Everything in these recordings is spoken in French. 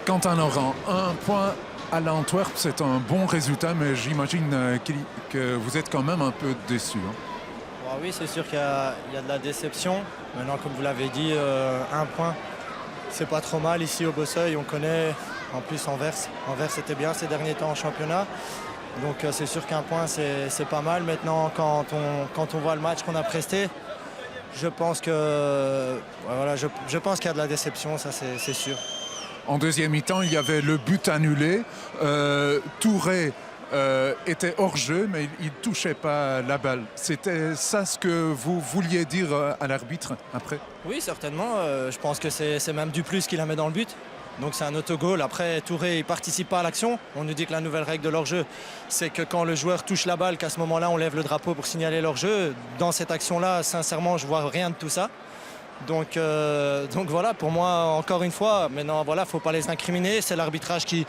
Quentin Laurent, un point à l'Antwerp, c'est un bon résultat, mais j'imagine que vous êtes quand même un peu déçu. Hein. Oui, c'est sûr qu'il y a de la déception. Maintenant, comme vous l'avez dit, un point, c'est pas trop mal. Ici au Bosseuil, on connaît en plus Anvers. Anvers était bien ces derniers temps en championnat. Donc c'est sûr qu'un point, c'est pas mal. Maintenant, quand on voit le match qu'on a presté, je pense je pense qu'il y a de la déception, ça c'est sûr. En deuxième mi-temps, il y avait le but annulé. Touré était hors jeu, mais il ne touchait pas la balle. C'était ça ce que vous vouliez dire à l'arbitre après? Oui, certainement. Je pense que c'est même du plus qu'il la met dans le but. Donc c'est un autogol. Après, Touré ne participe pas à l'action. On nous dit que la nouvelle règle de leur jeu, c'est que quand le joueur touche la balle, qu'à ce moment-là, on lève le drapeau pour signaler leur jeu. Dans cette action-là, sincèrement, je ne vois rien de tout ça. Donc voilà, pour moi, encore une fois, maintenant, voilà, faut pas les incriminer. C'est l'arbitrage qui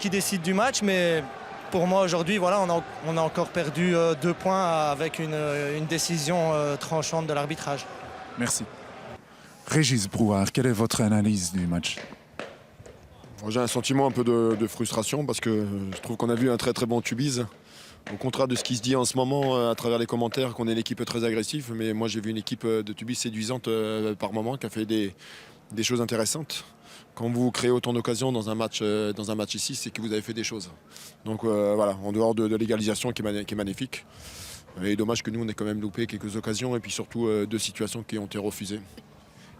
décide du match. Mais pour moi, aujourd'hui, voilà, on a encore perdu 2 points avec une décision tranchante de l'arbitrage. Merci. Régis Brouard, quelle est votre analyse du match? J'ai un sentiment un peu de frustration parce que je trouve qu'on a vu un très très bon Tubize. Au contraire de ce qui se dit en ce moment à travers les commentaires, qu'on est une équipe très agressive, mais moi j'ai vu une équipe de Tubize séduisante par moment, qui a fait des choses intéressantes. Quand vous créez autant d'occasions dans un match ici, c'est que vous avez fait des choses. Donc voilà, en dehors de l'égalisation qui est magnifique. Et dommage que nous on ait quand même loupé quelques occasions et puis surtout 2 situations qui ont été refusées.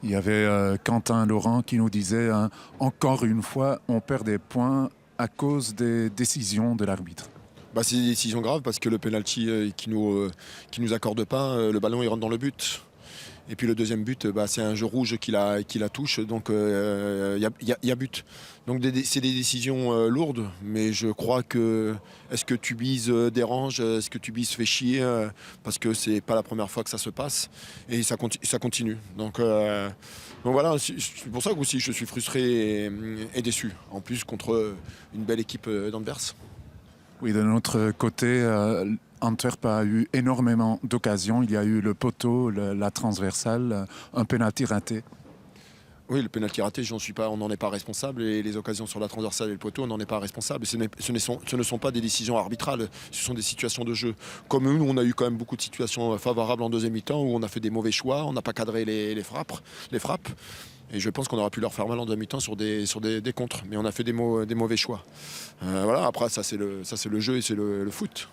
Il y avait Quentin Laurent qui nous disait encore une fois, on perd des points à cause des décisions de l'arbitre. C'est des décisions graves parce que le penalty qui nous accorde pas, le ballon il rentre dans le but. Et puis le deuxième but, c'est un jeu rouge qui la touche, donc il y a but. Donc c'est des décisions lourdes, mais je crois que est-ce que Tubize dérange, est-ce que Tubize fait chier, parce que c'est pas la première fois que ça se passe et ça continue. Donc voilà, c'est pour ça que aussi je suis frustré et déçu. En plus contre une belle équipe d'Anvers. Oui, de notre côté, Antwerp a eu énormément d'occasions. Il y a eu le poteau, la transversale, un pénalty raté. Oui, le pénalty raté, on n'en est pas responsable. Et les occasions sur la transversale et le poteau, on n'en est pas responsable. Ce ne sont pas des décisions arbitrales, ce sont des situations de jeu. Comme nous, on a eu quand même beaucoup de situations favorables en deuxième mi-temps où on a fait des mauvais choix, on n'a pas cadré les frappes. Et je pense qu'on aurait pu leur faire mal en demi-temps sur des contres. Mais on a fait des mauvais choix. Voilà, après, ça c'est le jeu et c'est le foot.